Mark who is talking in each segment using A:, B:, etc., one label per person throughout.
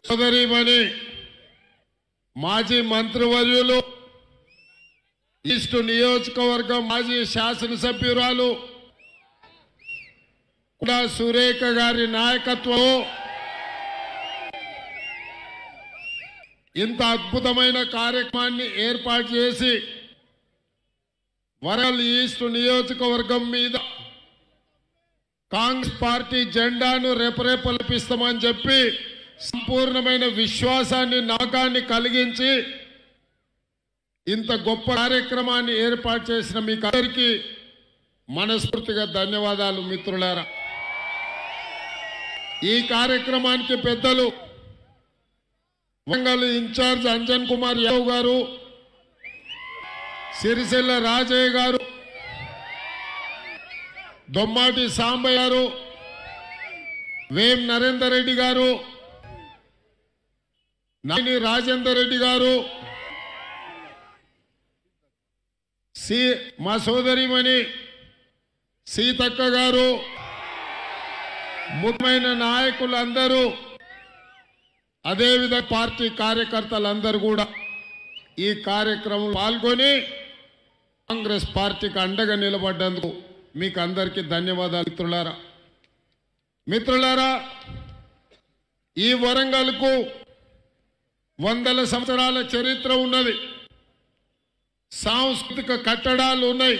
A: సోదరిమణి మాజీ మంత్రివర్యులు ఈస్ట్ నియోజకవర్గం మాజీ శాసనసభ్యురాలు కూడా సురేఖ గారి నాయకత్వం ఇంత అద్భుతమైన కార్యక్రమాన్ని ఏర్పాటు చేసి వరంగల్ ఈస్ట్ నియోజకవర్గం మీద కాంగ్రెస్ పార్టీ జెండాను రెపరెపలిపిస్తామని చెప్పి సంపూర్ణమైన విశ్వాసాన్ని నమ్మకాన్ని కలిగించి ఇంత గొప్ప కార్యక్రమాన్ని ఏర్పాటు చేసిన మీకు అందరికీ మనస్ఫూర్తిగా ధన్యవాదాలు మిత్రులారా। ఈ కార్యక్రమానికి పెద్దలు వరంగల్ ఇన్ఛార్జ్ అంజన్ కుమార్ యాదవ్ గారు, సిరిసిల్ల రాజయ్య గారు, దొమ్మాటి సాంబయ్య గారు, వేం నరేందర్ రెడ్డి గారు, నాని రాజేందర్ రెడ్డి గారు, మా సోదరిమణి సీతక్క గారు, ముఖ్యమైన నాయకులందరూ, అదేవిధంగా పార్టీ కార్యకర్తలందరూ కూడా ఈ కార్యక్రమంలో పాల్గొని కాంగ్రెస్ పార్టీకి అండగా నిలబడ్డందుకు మీకు అందరికీ ధన్యవాదాలు మిత్రులారా। ఈ వరంగల్కు వందల సంవత్సరాల చరిత్ర ఉన్నది, సాంస్కృతిక కట్టడాలు ఉన్నాయి,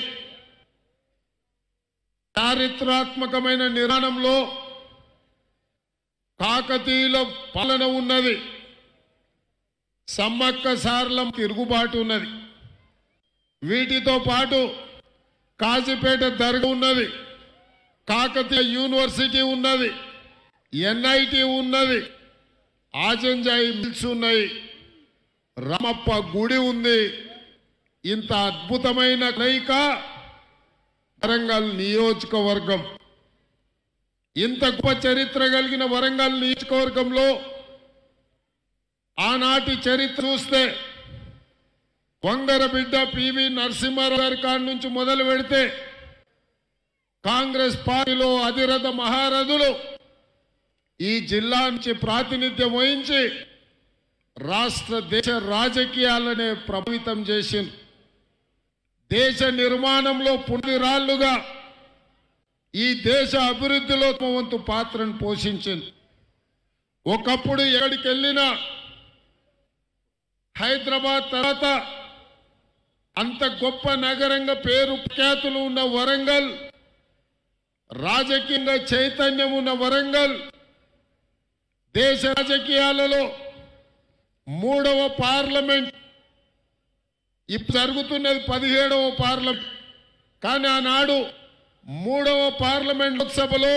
A: చారిత్రాత్మకమైన నిర్మాణంలో కాకతీయుల పాలన ఉన్నది, సమ్మక్క సారలం తిరుగుబాటు ఉన్నది, వీటితో పాటు కాజీపేట దర్గా ఉన్నది, కాకతీయ యూనివర్సిటీ ఉన్నది, ఎన్ఐటి ఉన్నది, ఆజంజాయి మిల్స్ ఉన్నాయి, రామప్ప గుడి ఉంది। ఇంత అద్భుతమైన కలయిక వరంగల్ నియోజకవర్గం, ఇంత గొప్ప చరిత్ర కలిగిన వరంగల్ నియోజకవర్గంలో ఆనాటి చరిత్ర చూస్తే వంగర బిడ్డ పివి నరసింహారావు గారి కాడి నుంచి మొదలు పెడితే కాంగ్రెస్ పార్టీలో అధిరథ మహారథులు ఈ జిల్లా నుంచి ప్రాతినిధ్యం వహించి రాష్ట్ర దేశ రాజకీయాలనే ప్రభావితం చేసింది, దేశ నిర్మాణంలో పునాదిరాళ్లుగా ఈ దేశ అభివృద్ధిలో తమ వంతు పాత్రను పోషించింది। ఒకప్పుడు ఎక్కడికి వెళ్ళినా హైదరాబాద్ తర్వాత అంత గొప్ప నగరంగా పేరు ప్రఖ్యాతులు ఉన్న వరంగల్, రాజకీయంగా చైతన్యం ఉన్న వరంగల్, దేశ రాజకీయాలలో 3వ పార్లమెంట్, ఇప్పుడు జరుగుతున్నది 17వ పార్లమెంట్, కానీ ఆనాడు 3వ పార్లమెంట్ లోక్సభలో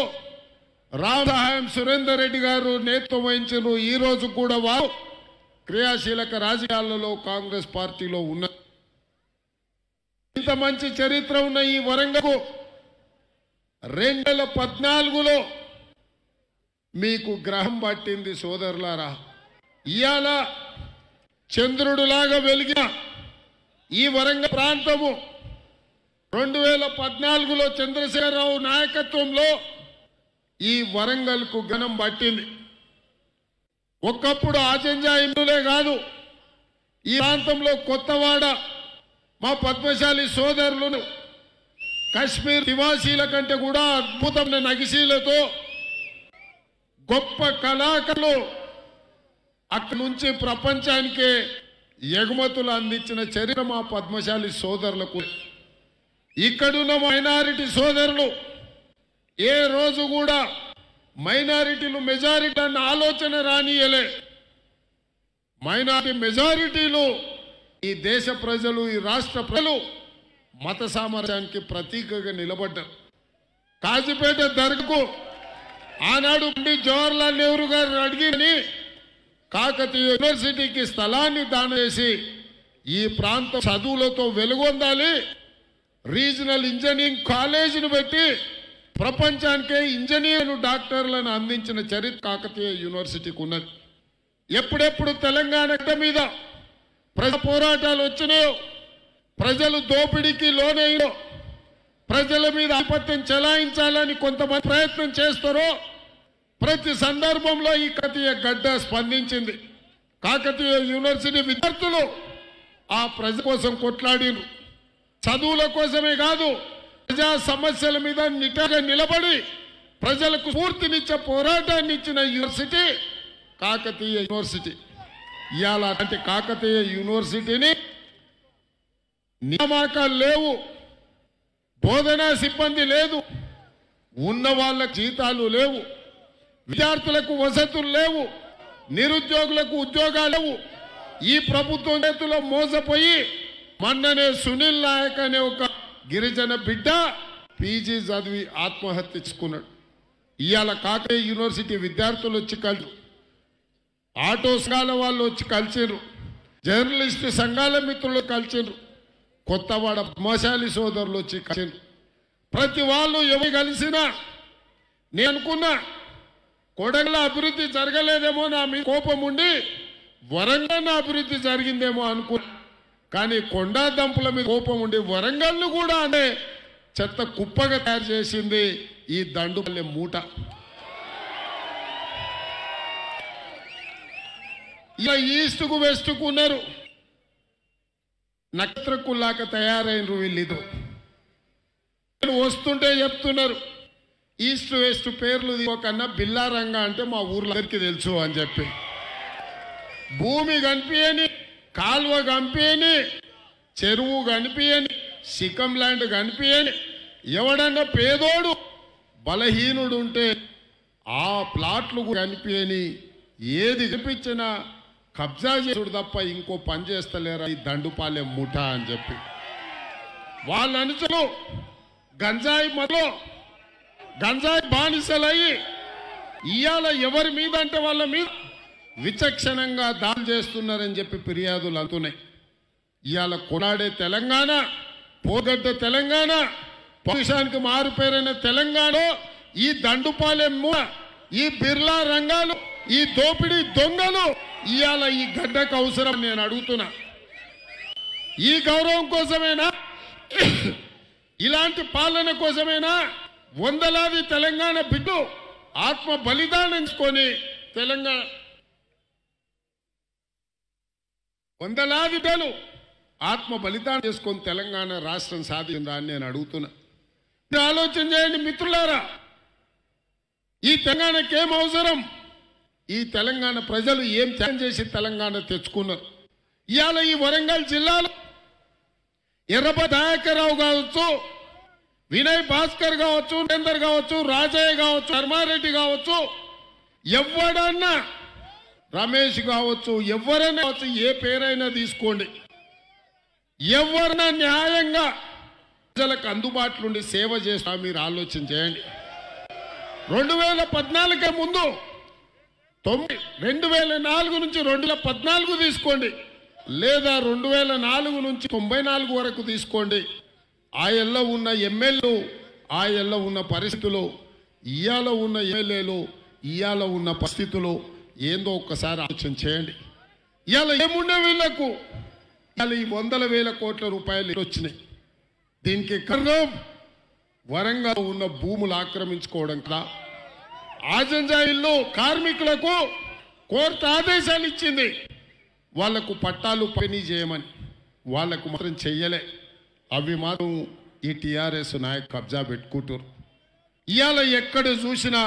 A: రామసహాయం సురేందర్ రెడ్డి గారు నేతృత్వం వహించారు। ఈ రోజు కూడా వారు క్రియాశీలక రాజకీయాలలో కాంగ్రెస్ పార్టీలో ఉన్నారు। ఇంత మంచి చరిత్ర ఉన్న ఈ వరంగల్కు 2014లో మీకు గ్రహం పట్టింది సోదరులారా। ఇయాల చంద్రుడులాగా వెలిగిన ఈ వరంగల్ ప్రాంతము 2014లో చంద్రశేఖరరావు నాయకత్వంలో ఈ వరంగల్కు ఘనం పట్టింది। ఒకప్పుడు ఆజంజాయి ఇందులే కాదు, ఈ ప్రాంతంలో కొత్తవాడ మా పద్మశాలి సోదరులను కశ్మీర్ నివాసీల కంటే కూడా అద్భుతమైన నగిశీలతో గొప్ప కళాకారులు అక్కడి నుంచి ప్రపంచానికే ఎగుమతులు అందించిన చరిత్ర మా పద్మశాలి సోదరులకు। ఇక్కడున్న మైనారిటీ సోదరులు ఏ రోజు కూడా మైనారిటీలు మెజారిటీ అన్న ఆలోచన రానియలే, మైనారిటీ మెజారిటీలు ఈ దేశ ప్రజలు, ఈ రాష్ట్ర ప్రజలు మత సామర్థ్యానికి ప్రతీకగా నిలబడ్డారు। కాజీపేట దర్గాకు ఆనాడు పండిట్ జవహర్లాల్ నెహ్రూ గారు అడిగి కాకతీయ యూనివర్సిటీకి స్థలాన్ని దానం చేసి ఈ ప్రాంతం చదువులతో వెలుగొందాలి, రీజనల్ ఇంజనీరింగ్ కాలేజీని పెట్టి ప్రపంచానికే ఇంజనీర్లు డాక్టర్లను అందించిన చరిత్ర కాకతీయ యూనివర్సిటీకి ఉన్నది। ఎప్పుడెప్పుడు తెలంగాణ మీద ప్రజా పోరాటాలు వచ్చినాయో, ప్రజలు దోపిడీకి లోనయ్యో, ప్రజల మీద ఆధిపత్యం చెలాయించాలని కొంతమంది ప్రయత్నం చేస్తారో ప్రతి సందర్భంలో ఈ కాకతీయ గడ్డ స్పందించింది. కాకతీయ యూనివర్సిటీ విద్యార్థులు ఆ ప్రజల కోసం కొట్లాడిరు. చదువుల కోసమే కాదు, ప్రజా సమస్యల మీద నిటారుగా నిలబడి ప్రజలకు స్ఫూర్తినిచ్చే పోరాటాన్ని ఇచ్చిన యూనివర్సిటీ కాకతీయ యూనివర్సిటీ. ఇవాళ అంటే కాకతీయ యూనివర్సిటీని నియామకాలు లేవు, బోధనా సిబ్బంది లేదు, ఉన్న వాళ్ళకు జీతాలు లేవు, విద్యార్థులకు వసతులు లేవు, నిరుద్యోగులకు ఉద్యోగాలు లేవు. ఈ ప్రభుత్వం చేతిలో మోసపోయి మొన్ననే సునీల్ నాయక్ అనే ఒక గిరిజన బిడ్డ పీజీ చదివి ఆత్మహత్య చేసుకున్నాడు. ఇవాళ కాకతీయ యూనివర్సిటీ విద్యార్థులు వచ్చి కలిసి, ఆటో సంఘాల వాళ్ళు వచ్చి కలిసిరు, జర్నలిస్టు సంఘాల మిత్రులు కలిసిరు, కొత్తవాడ పద్మశాలి సోదరులు వచ్చి కలిసిరు. ప్రతి వాళ్ళు ఎవరు కలిసినా నేను అనుకున్నా కొడంగల్ అభివృద్ధి జరగలేదేమో, నా మీద కోపం ఉండి వరంగల్ అభివృద్ధి జరిగిందేమో అనుకున్నా. కానీ కొండా దంపుల మీద కోపం ఉండి వరంగల్ను కూడా అనే చెత్త కుప్పగా తయారు చేసింది ఈ దండుపల్లె మూట. ఇలా ఈస్ట్కు వెస్ట్కు ఉన్నారు, నక్షత్రకుల్లాక తయారైనరు వీళ్ళిదు. వస్తుంటే చెప్తున్నారు ఈస్ట్ వెస్ట్ పేర్లు కన్నా బిల్లారంగా అంటే మా ఊర్లందరికీ తెలుసు అని చెప్పి, భూమి కనిపించని, కాలువ కనిపించని, చెరువు కనిపించని, సికం ల్యాండ్ కనిపించని, ఎవడన్నా పేదోడు బలహీనుడు ఉంటే ఆ ప్లాట్లు కనిపించని, ఏది కనిపించినా కబ్జా చేసుడు తప్ప ఇంకో పని చేస్తలేరా ఈ దండుపాలెం ముఠ అని చెప్పి వాళ్ళ అనుచరులు గంజాయి మొదలు గంజాయి బానిసలయ్యి ఇవాళ ఎవరి మీద అంటే వాళ్ళ మీద విచక్షణంగా దాడులు చేస్తున్నారని చెప్పి ఫిర్యాదులు అందుతున్నాయి. ఇవాళ కొనాడే తెలంగాణ, పోగడ్డ తెలంగాణ, పౌరుషానికి మారుపేరైన తెలంగాణ ఈ దండుపాలెం ఈ బిర్లా రంగాలు, ఈ దోపిడీ దొంగలు ఇవాళ ఈ గడ్డకు అవసరం. నేను అడుగుతున్నా, ఈ గౌరవం కోసమేనా, ఇలాంటి పాలన కోసమేనా వందలాది తెలంగాణ బిడ్డలు ఆత్మ బలిదానించుకొని తెలంగాణ వందలాది బిడ్డలు ఆత్మ బలిదానం చేసుకొని తెలంగాణ రాష్ట్రం సాధించిందా అని నేను అడుగుతున్నా. ఆలోచన చేయండి మిత్రులారా, ఈ తెలంగాణకి ఏం అవసరం, ఈ తెలంగాణ ప్రజలు ఏం త్యాగం చేసి తెలంగాణ తెచ్చుకున్నారు. ఇవాళ ఈ వరంగల్ జిల్లాలో ఎర్రబ దయాకర్రావు కావచ్చు, వినయ్ భాస్కర్ కావచ్చు, నరేందర్ కావచ్చు, రాజయ్య కావచ్చు, ధర్మారెడ్డి కావచ్చు, ఎవడన్నా రమేష్ కావచ్చు, ఎవరైనా కావచ్చు, ఏ పేరైనా తీసుకోండి, ఎవరైనా న్యాయంగా ప్రజలకు అందుబాటులో ఉండి సేవ చేస్తా మీరు ఆలోచన చేయండి. 2014 ముందు 2004 నుంచి 2014 తీసుకోండి, లేదా 2004 నుంచి 94 వరకు తీసుకోండి. ఆయల్లో ఉన్న ఎమ్మెల్యేలు, ఆయల్లో ఉన్న పరిస్థితులు, ఇయాల ఉన్న ఎమ్మెల్యేలు, ఇయాల ఉన్న పరిస్థితులు ఏందో ఒక్కసారి ఆలోచన చేయండి. ఇవాళ ఏముండే వీళ్లకు ఇవాళ ఈ 100,000 కోట్ల రూపాయలు వచ్చినాయి. దీనికి కారణం వరంగల్ ఉన్న భూములు ఆక్రమించుకోవడం కదా. ఆజంజాయిల్లో కార్మికులకు కోర్టు ఆదేశాలు ఇచ్చింది, వాళ్లకు పట్టాలు పంపిణీ చేయమని, వాళ్లకు మాత్రం చెయ్యలే. అవి మాత్రం ఈ టీఆర్ఎస్ నాయకు కబ్జా పెట్టుకుంటారు. ఇవాళ ఎక్కడ చూసినా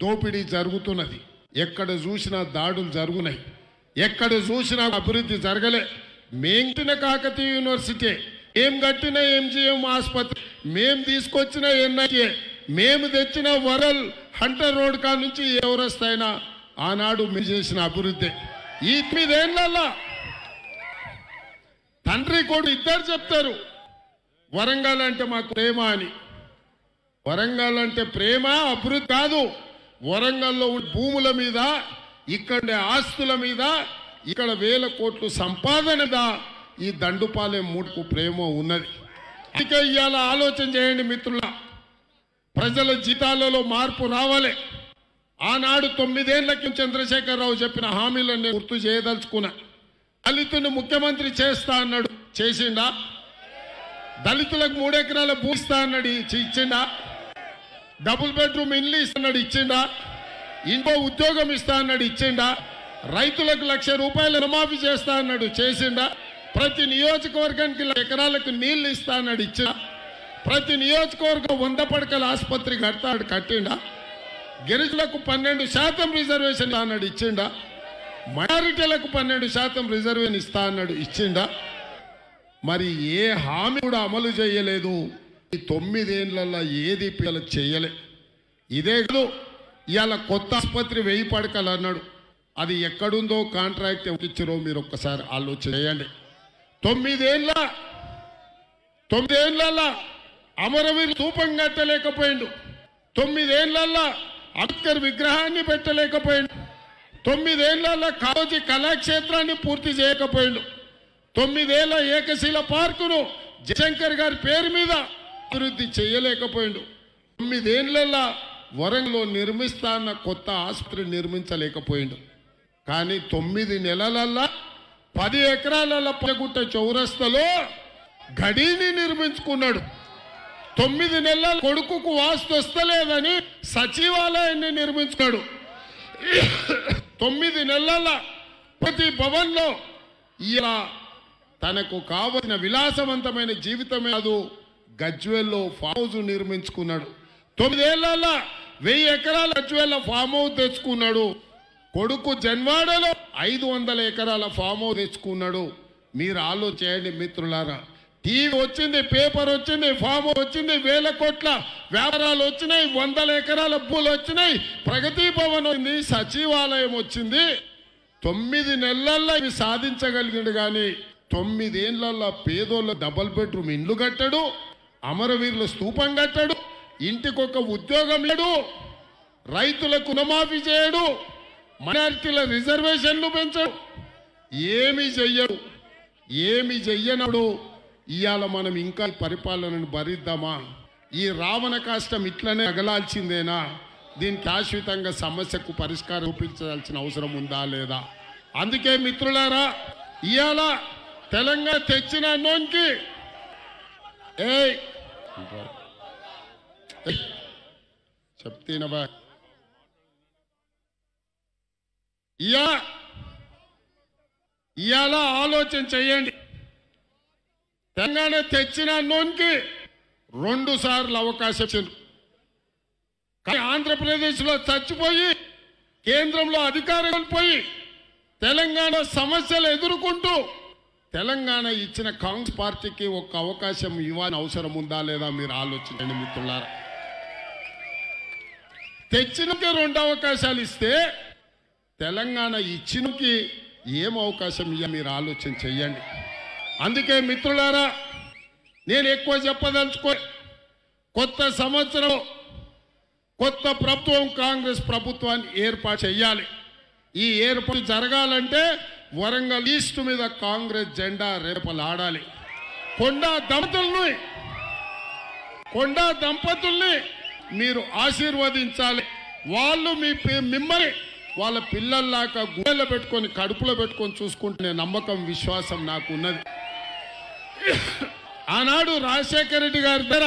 A: దోపిడీ జరుగుతున్నది, ఎక్కడ చూసినా దాడులు జరుగున్నాయి, ఎక్కడ చూసినా అభివృద్ధి జరగలే. మేం కట్టిన కాకతీయ యూనివర్సిటీ, ఏం కట్టిన ఎంజీఎం ఆసుపత్రి, మేం తీసుకొచ్చిన ఎన్ఐఏ, మేము తెచ్చిన వరల్ హంటర్ రోడ్ కా నుంచి ఎవరెస్ట్ అయినా ఆనాడు మేము చేసిన అభివృద్ధి. ఈ 9 ఏళ్లలో తండ్రి కొడుకు ఇద్దరు చెప్తారు వరంగల్ అంటే మాకు ప్రేమ అని. వరంగల్ అంటే ప్రేమ, అభివృద్ధి కాదు. వరంగల్లో భూముల మీద, ఇక్కడ ఆస్తుల మీద, ఇక్కడ 1000 కోట్లు సంపాదనదా ఈ దండుపాలెం మూడుకు ప్రేమ ఉన్నది. ఇక ఇవాళ ఆలోచన చేయండి మిత్రుల, ప్రజల జీతాలలో మార్పు రావాలి. ఆనాడు 9 ఏళ్లకి చంద్రశేఖరరావు చెప్పిన హామీలను నేను గుర్తు చేయదలుచుకున్నా. దళితుని ముఖ్యమంత్రి చేస్తా అన్నాడు, చేసిండా? దళితులకు 3 ఎకరాల భూ ఇస్తా అన్నాడు, ఇచ్చిండా? డబుల్ బెడ్రూమ్ ఇల్లు ఇస్తున్నాడు, ఇచ్చిండా? ఇంకో ఉద్యోగం ఇస్తా అన్నాడు, ఇచ్చిండా? రైతులకు 1,00,000 రూపాయలు రుణమాఫీ చేస్తా అన్నాడు, చేసిండా? ప్రతి నియోజకవర్గానికి ఎకరాలకు నీళ్లు ఇస్తా అన్నాడు, ఇచ్చిండా? ప్రతి నియోజకవర్గం 100 పడకల ఆసుపత్రి కడతాడు, కట్టిండా? గిరిజనులకు 12% రిజర్వేషన్ అన్నాడు, ఇచ్చిండా? మైనారిటీలకు 12% రిజర్వేషన్ ఇస్తా అన్నాడు, ఇచ్చిండా? మరి ఏ హామీ కూడా అమలు చేయలేదు. ఈ 9 ఏళ్లలో ఏది పిల్లలకు చేయలే. ఇదే కాదు, ఇవాళ కొత్త ఆసుపత్రి 1000 పడకలు అన్నాడు. అది ఎక్కడుందో, కాంట్రాక్ట్ ఇచ్చారో మీరు ఒక్కసారి ఆలోచన చేయండి. 9 ఏళ్లలో అమరవీరు స్థూపం కట్టలేకపోయిండు. 9 ఏళ్లలో అంబేద్కర్ విగ్రహాన్ని పెట్టలేకపోయిండు. 9 ఏళ్లలో కాళోజీ కళాక్షేత్రాన్ని పూర్తి చేయకపోయిండు. 9 ఏళ్ల ఏకశిల పార్కును జయశంకర్ గారి పేరు మీద అభివృద్ధి చేయలేకపోయిండు. 9 ఏళ్లలో వరంగల్లో నిర్మిస్తా అన్న కొత్త ఆసుపత్రి నిర్మించలేకపోయిండు. కానీ 9 నెలలల్లా 10 ఎకరాల పల్లగుట్ట చౌరస్తలో గడిని నిర్మించుకున్నాడు. 9 నెలల కొడుకుకు వాస్తు వస్తలేదని సచివాలయాన్ని నిర్మించుకున్నాడు. 9 నెలల ప్రతి భవన్లో ఇలా తనకు కావలసిన విలాసవంతమైన జీవితమే కాదు, గజ్వేల్లో ఫామ్ హౌస్ నిర్మించుకున్నాడు. 9 ఏళ్లలో 1000 ఎకరాల గజ్వేల్లో ఫామ్ హౌస్ తెచ్చుకున్నాడు. కొడుకు జన్వాడలో 500 ఎకరాల ఫామ్ హౌస్ తెచ్చుకున్నాడు. మీరు ఆలోచించండి మిత్రులారా. టీవీ వచ్చింది, పేపర్ వచ్చింది, ఫామ్ హౌస్ వచ్చింది, 1000 కోట్ల వ్యాపారాలు వచ్చినాయి, 100 ఎకరాల భూములు వచ్చినాయి, ప్రగతి భవన్ ఉంది, సచివాలయం వచ్చింది. 9 నెలల్లో ఇవి సాధించగలిగాడు. కానీ 9 ఏళ్లలో పేదోళ్ళ డబుల్ బెడ్రూమ్ ఇండ్లు కట్టాడు, అమరవీరుల స్తూపం కట్టాడు, ఇంటికొక ఉద్యోగం లేడు, రైతులకు రుణమాఫీ చేయడు, మైనారిటీల రిజర్వేషన్లు పెంచడు, ఏమి చెయ్యనప్పుడు ఇవాళ మనం ఇంకా పరిపాలనను భరిద్దామా? ఈ రావణ కాష్టం ఇట్లనే అగలాల్సిందేనా? దీనికి శాశ్వతంగా సమస్యకు పరిష్కారం చూపించాల్సిన అవసరం ఉందా లేదా? అందుకే మిత్రులారా, ఇవాళ తెలంగాణ తెచ్చిన నోన్కి చెప్తేనబా, ఇవాళ ఆలోచన చెయ్యండి. తెలంగాణ తెచ్చిన నోన్కి 2 సార్లు అవకాశం ఇచ్చింది. కానీ ఆంధ్రప్రదేశ్లో చచ్చిపోయి, కేంద్రంలో అధికారం కోల్పోయి, తెలంగాణ సమస్యలు ఎదుర్కొంటూ తెలంగాణ ఇచ్చిన కాంగ్రెస్ పార్టీకి ఒక అవకాశం ఇవ్వాలని అవసరం ఉందా లేదా? మీరు ఆలోచించండి మిత్రులారా. తెచ్చినకి 2 అవకాశాలు ఇస్తే తెలంగాణ ఇచ్చినకి ఏం అవకాశం ఇవ్వ? మీరు ఆలోచన చెయ్యండి. అందుకే మిత్రులారా, నేను ఎక్కువ చెప్పదలుచుకో, కొత్త సంవత్సరం కొత్త ప్రభుత్వం, కాంగ్రెస్ ప్రభుత్వాన్ని ఏర్పాటు చేయాలి. ఈ ఏర్పాటు జరగాలంటే వరంగల్ ఈస్ట్ మీద కాంగ్రెస్ జెండా రేపలాడాలి. కొండా దంపతుల్ని మీరు ఆశీర్వదించాలి. వాళ్ళు మిమ్మల్ని వాళ్ళ పిల్లల్లాగా గుండెల్లో పెట్టుకొని, కడుపులో పెట్టుకొని చూసుకుంటున్న నమ్మకం, విశ్వాసం నాకు ఉన్నది. ఆనాడు రాజశేఖర రెడ్డి గారి దగ్గర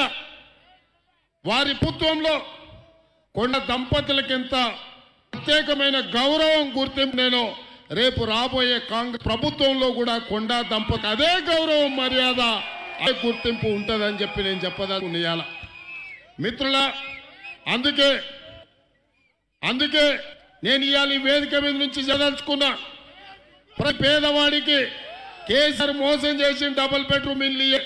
A: వారి ప్రభుత్వంలో కొండ దంపతులకు ఎంత ప్రత్యేకమైన గౌరవం, గుర్తింపు నేను రేపు రాబోయే కాంగ్రెస్ ప్రభుత్వంలో కూడా కొండా దంపతి అదే గౌరవం, మర్యాద, అదే గుర్తింపు ఉంటుందని చెప్పి నేను చెప్పదలుచుకున్నాను మిత్రులా. అందుకే నేను ఇవాళ ఈ వేదిక మీద నుంచి చదల్చుకున్నా. ప్రతి పేదవాడికి కేసీఆర్ మోసం చేసి డబుల్ బెడ్రూమ్ ఇల్లు.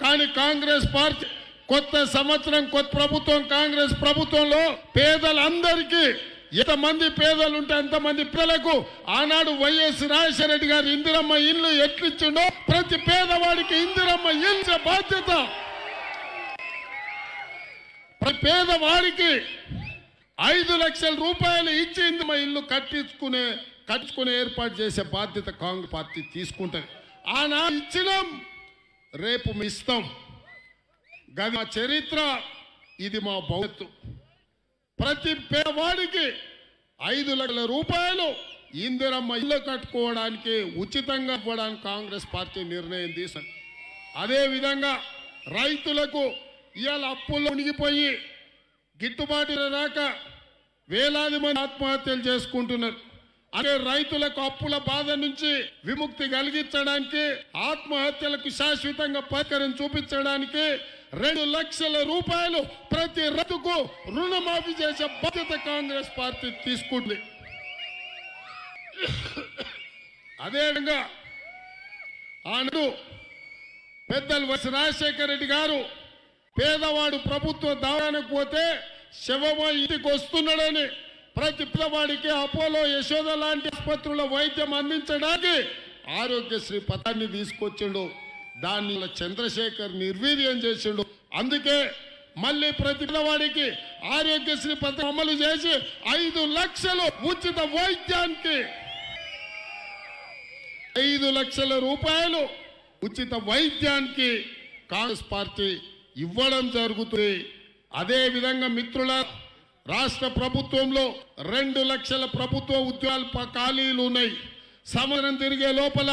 A: కానీ కాంగ్రెస్ పార్టీ కొత్త సంవత్సరం, కొత్త ప్రభుత్వం, కాంగ్రెస్ ప్రభుత్వంలో పేదలందరికీ, ఎంతమంది పేదలు ఉంటే అంతమంది పిల్లలకు ఆనాడు వైఎస్ రాజశేఖర రెడ్డి గారు ఇందిరమ్మ ఇల్లు ఎట్లిచ్చిండో ప్రతి పేదవాడికి ఇందిరమ్మ ఇల్లు బాధ్యత. ప్రతి పేదవాడికి 5 లక్షల రూపాయలు ఇచ్చి ఇందిరమ్మ ఇల్లు కట్టించుకునే ఏర్పాటు చేసే బాధ్యత కాంగ్రెస్ పార్టీ తీసుకుంటుంది. ఆనాడు ఇచ్చినాం, రేపు ఇస్తాం. గది మా చరిత్ర, ఇది మా భవిష్యత్తు. ప్రతి పేదవాడికి 5 లక్షల రూపాయలు ఇందిరమ్మ ఇల్లు కట్టుకోవడానికి ఉచితంగా ఇవ్వడానికి కాంగ్రెస్ పార్టీ నిర్ణయం తీసుకుంది. అదేవిధంగా రైతులకు ఇవాళ అప్పుల్లో మునిగిపోయి గిట్టుబాటు రాక వేలాది మంది ఆత్మహత్యలు చేసుకుంటున్నారు. అదే రైతులకు అప్పుల బాధ నుంచి విముక్తి కలిగించడానికి, ఆత్మహత్యలకు శాశ్వతంగా పరిష్కారం చూపించడానికి 2 లక్షల రూపాయలు ప్రతి రైతుకు రుణమాఫీ చేసే బాధ్యత కాంగ్రెస్ పార్టీ తీసుకుంది. అదేవిధంగా ఆనాడు పెద్దలు వైఎస్ రాజశేఖర రెడ్డి గారు పేదవాడు ప్రభుత్వ దవాఖానకు పోతే శవమ ఇంటికి వస్తున్నాడని ప్రతి పిల్లవాడికి అపోలో, యశోద లాంటి ఆసుపత్రుల వైద్యం అందించడానికి ఆరోగ్యశ్రీ పథకాన్ని తీసుకొచ్చిండు. దాన్ని చంద్రశేఖర్ నిర్వీర్యం చేసిండు. అందుకే మళ్ళీ ప్రతి పిల్లవాడికి ఆరోగ్యశ్రీ పథకం అమలు చేసి 5 లక్షలు ఉచిత వైద్యానికి 5 లక్షల రూపాయలు ఉచిత వైద్యానికి కాంగ్రెస్ పార్టీ ఇవ్వడం జరుగుతుంది. అదే విధంగా మిత్రుల రాష్ట్ర ప్రభుత్వంలో 2 లక్షల ప్రభుత్వ ఉద్యోగాలు ఖాళీలు ఉన్నాయి. సంవత్సరం తిరిగే లోపల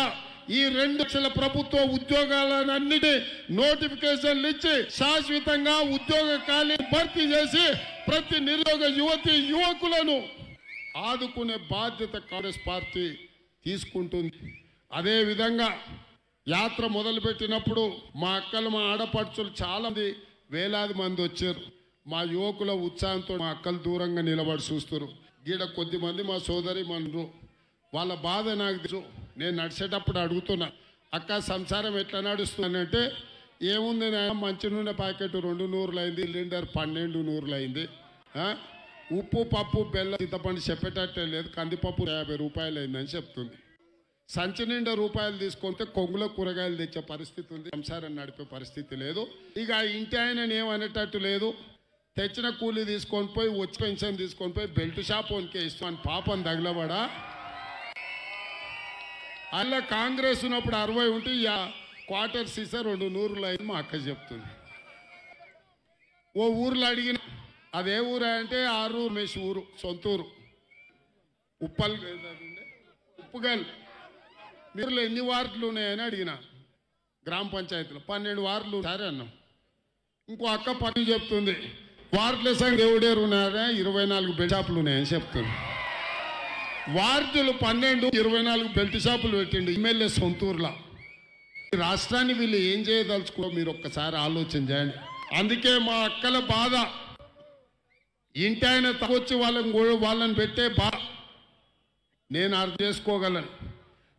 A: ఈ 2 లక్షల ప్రభుత్వ ఉద్యోగాలన్నిటి నోటిఫికేషన్లు ఇచ్చి శాశ్వతంగా ఉద్యోగ ఖాళీ భర్తీ చేసి ప్రతి నిరుద్యోగ యువతి యువకులను ఆదుకునే బాధ్యత కాంగ్రెస్ పార్టీ తీసుకుంటుంది. అదే విధంగా యాత్ర మొదలుపెట్టినప్పుడు మా అక్కలు, మా ఆడపడుచులు చాలా మంది, వేలాది మంది వచ్చారు. మా యువకుల ఉత్సాహంతో మా అక్కలు దూరంగా నిలబడి చూస్తారు. గీడ కొద్దిమంది మా సోదరి మనులు, వాళ్ళ బాధ నాకు తెలుసు. నేను నడిచేటప్పుడు అడుగుతున్నా, అక్క సంసారం ఎట్లా నడుస్తుందంటే, ఏముంది మంచి నూనె ప్యాకెట్ 2 నూరులు అయింది, సిలిండర్ 12 నూరులు అయింది, ఉప్పు పప్పు బెల్లం చింతపండు చెప్పేటట్టే లేదు, కందిపప్పు 50 రూపాయలు అయిందని చెప్తుంది. సంచి నిండా రూపాయలు తీసుకుంటే కొంగుల కూరగాయలు తెచ్చే పరిస్థితి ఉంది, సంసారం నడిపే పరిస్థితి లేదు. ఇక ఇంటి ఆయన ఏమనేటట్టు లేదు. తెచ్చిన కూలీ తీసుకొని పోయి వచ్చి పెన్షన్ తీసుకొని పోయి బెల్ట్ షాప్ వన్కే ఇస్తామని పాపం తగలబడా. అలా కాంగ్రెస్ ఉన్నప్పుడు 60 ఉంటే క్వార్టర్ సీసా 2 నూరులు అయింది మా అక్క చెప్తుంది. ఓ ఊర్లో అడిగిన, అదే ఊరు అంటే ఆరూరు మేష్ ఊరు, సొంతూరు, ఉప్పుగల్. మీరు ఎన్ని వార్డులు ఉన్నాయని అడిగిన, గ్రామ పంచాయతీలో 12 వార్డులు సరే అన్నాం. ఇంకో అక్క పని చెప్తుంది, వార్డుల సంఖ్య దేవుడేరు ఉన్నారా, 24 బెల్ట్ షాపులు ఉన్నాయని చెప్తుంది. వార్డులు 12, 24 బెల్ట్ షాపులు పెట్టిండు ఎమ్మెల్యే సొంతూరులా. రాష్ట్రాన్ని వీళ్ళు ఏం చేయదలుచుకో మీరు ఒక్కసారి ఆలోచన చేయండి. అందుకే మా అక్కల బాధ, ఇంటి ఆయన తగ్గొచ్చి వాళ్ళని పెట్టే బాధ నేను అర్థం చేసుకోగలను.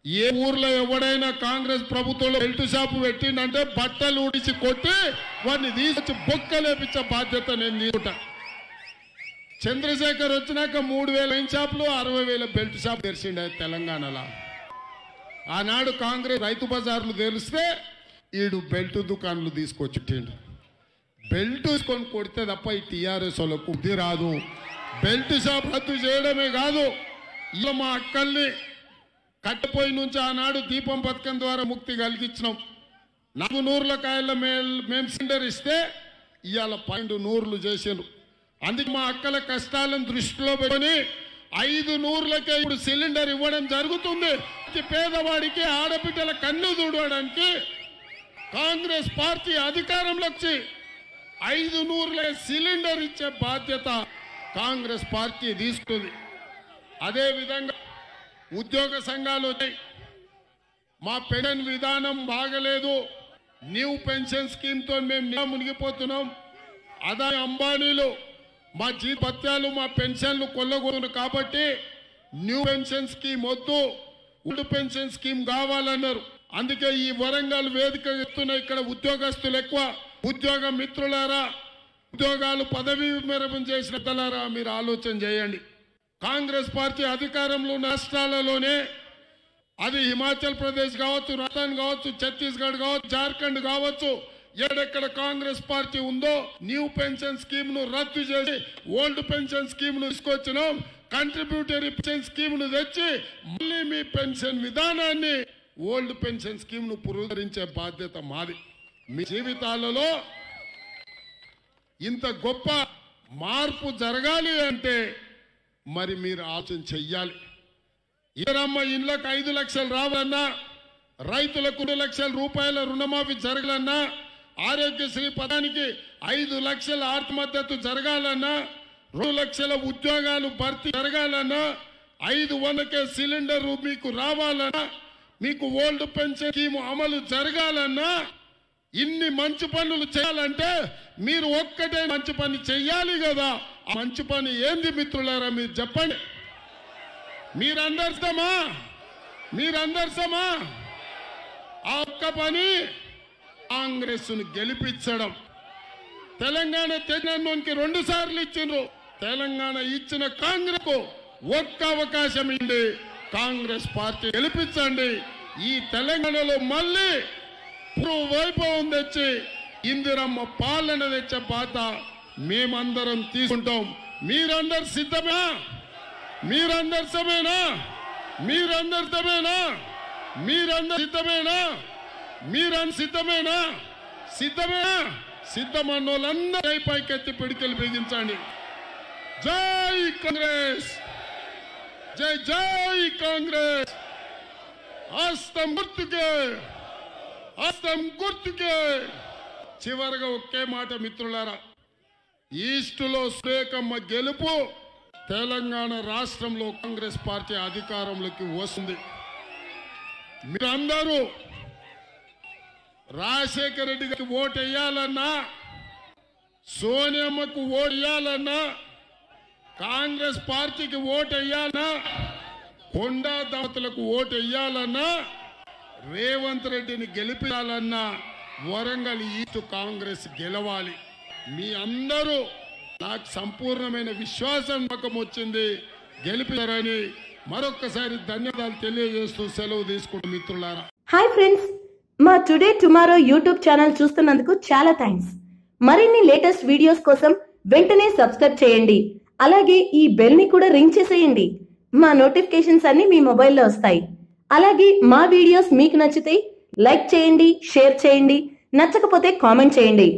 A: ఏ ఊర్లో ఎవడైనా కాంగ్రెస్ ప్రభుత్వంలో బెల్ట్ షాపు పెట్టిండంటే బట్టలు ఊడిచి కొట్టి వాడిని తీసుకొచ్చి బొక్కలేపించే బాధ్యత నేను తీసుకుంటా. చంద్రశేఖర్ వచ్చినాక 3000 వైన్ షాపులు, 60,000 బెల్ట్ షాప్ తెరిచిండే తెలంగాణలో. ఆనాడు కాంగ్రెస్ రైతు బజార్లు తెలిస్తే ఈడు బెల్ట్ దుకాణాలు తీసుకొచ్చిండు. బెల్ట్ తీసుకొని కొడితే తప్ప ఈ టీఆర్ఎస్ వాళ్ళకు బుద్ధి రాదు. బెల్ట్ షాప్ రద్దు చేయడమే కాదు, ఇలా మా అక్కల్ని కట్టపోయి నుంచి ఆనాడు దీపం పథకం ద్వారా ముక్తి కలిగించినాం. 4 నూరుల కాయల మేము సిలిండర్ ఇస్తే ఇవాళ 12 నూరులు చేసిండ్రు. అందుకే మా అక్కల కష్టాలను దృష్టిలో పెట్టుకొని 5 నూరులకే ఇప్పుడు సిలిండర్ ఇవ్వడం జరుగుతుంది. పేదవాడికి, ఆడబిడ్డల కన్ను చూడడానికి కాంగ్రెస్ పార్టీ అధికారంలోకి వచ్చి 5 నూరుల సిలిండర్ ఇచ్చే బాధ్యత కాంగ్రెస్ పార్టీ తీసుకుంది. అదేవిధంగా ఉద్యోగ సంఘాలు వచ్చాయి. మా పెన్షన్ విధానం బాగలేదు, న్యూ పెన్షన్ స్కీమ్తో మేము మునిగిపోతున్నాం. అదాని అంబానీలు మా జీతభత్యాలు, మా పెన్షన్లు కొల్లగొడుతున్నారు కాబట్టి న్యూ పెన్షన్ స్కీమ్ వద్దు, ఓల్డ్ పెన్షన్ స్కీమ్ కావాలన్నారు. అందుకే ఈ వరంగల్ వేదిక ఎత్తున ఇక్కడ ఉద్యోగస్తులు ఎక్కువ. ఉద్యోగ మిత్రులారా, ఉద్యోగాలు పదవీ విరమణ చేసిన తలారా మీరు ఆలోచన చేయండి. కాంగ్రెస్ పార్టీ అధికారంలో ఉన్న రాష్ట్రాలలోనే, అది హిమాచల్ ప్రదేశ్ కావచ్చు, రాజస్థాన్ కావచ్చు, ఛత్తీస్గఢ్ కావచ్చు, జార్ఖండ్ కావచ్చు, ఎక్కడెక్కడ కాంగ్రెస్ పార్టీ ఉందో న్యూ పెన్షన్ స్కీమ్ ను రద్దు చేసి ఓల్డ్ పెన్షన్ స్కీమ్ ను తీసుకొచ్చినాం. కంట్రిబ్యూటరీ పెన్షన్ స్కీమ్ ను తెచ్చి మళ్ళీ మీ పెన్షన్ విధానాన్ని, ఓల్డ్ పెన్షన్ స్కీమ్ ను పునరుద్ధరించే బాధ్యత మాది. మీ జీవితాలలో ఇంత గొప్ప మార్పు జరగాలి అంటే మరి మీరు ఆలోచన చెయ్యాలి. ఇతరమ్మ ఇళ్లకు 5 లక్షలు రావాలన్నా, రైతులకు 2 లక్షల రూపాయల రుణమాఫీ జరగాలన్నా, ఆరోగ్యశ్రీ పథకానికి 5 లక్షల ఆర్థిక మద్దతు జరగాలన్నా, 2 లక్షల ఉద్యోగాలు భర్తీ జరగాలన్నా 500కే సిలిండర్ మీకు రావాలన్నా మీకు ఓల్డ్ పెన్షన్ స్కీమ్ అమలు జరగాలన్నా ఇన్ని మంచి పనులు చేయాలంటే మీరు ఒక్కటే మంచి పని చెయ్యాలి కదా. ఆ మంచి పని ఏంది మిత్రులారా మీరు చెప్పండి. మీరందరు సమా ఆ ఒక్క పని కాంగ్రెస్ ను గెలిపించడం. తెలంగాణ తెలంగాణకి 2 సార్లు ఇచ్చిండ్రు. తెలంగాణ ఇచ్చిన కాంగ్రెస్ కు ఒక్క అవకాశం ఇవ్వండి, కాంగ్రెస్ పార్టీ గెలిపించండి. ఈ తెలంగాణలో మళ్ళీ వైభవం తెచ్చి ఇందిరమ్మ పాలన తెచ్చే బాధ మేమందరం తీసుకుంటాం. మీరందరు సిద్ధమేనా? సిద్ధమన్నోళ్ళందరూ పైకెత్తి పిడికలు బిగించండి. జై కాంగ్రెస్, జై కాంగ్రెస్. హస్తం గుర్తుకే. చివరిగా ఒకే మాట మిత్రులారా, ఈస్టులో సురేఖమ్మ గెలుపు, తెలంగాణ రాష్ట్రంలో కాంగ్రెస్ పార్టీ అధికారంలోకి వస్తుంది. మీరందరూ రాజశేఖర రెడ్డి గారికి ఓటు వేయాలన్నా, సోనియమ్మకు ఓటు వేయాలన్నా, కాంగ్రెస్ పార్టీకి ఓటు వేయాలన్నా, కొండా దాతలకు ఓటు వేయాలన్నా, రేవంత్ రెడ్డిని గెలిపించాలన్నా వరంగల్ ఈస్ట్ కాంగ్రెస్ గెలవాలి. మీ అందరూ నాకు సంపూర్ణమైన విశ్వాసం నమ్మకం వచ్చింది, గెలిపారని మరొకసారి ధన్యవాదాలు తెలియజేస్తూ సెలవు తీసుకుంటూ మిత్రులారా.
B: హాయ్ ఫ్రెండ్స్, మా టుడే టుమారో యూట్యూబ్ ఛానల్ చూస్తున్నందుకు చాలా థ్యాంక్స్. మరిన్ని లేటెస్ట్ వీడియోస్ కోసం వెంటనే సబ్స్క్రైబ్ చేయండి. అలాగే ఈ బెల్ ని కూడా రింగ్ చేసేయండి. మా నోటిఫికేషన్స్ అన్ని మీ మొబైల్లో వస్తాయి. అలాగే మా వీడియోస్ మీకు నచ్చితే లైక్ చేయండి, షేర్ చేయండి, నచ్చకపోతే కామెంట్ చేయండి.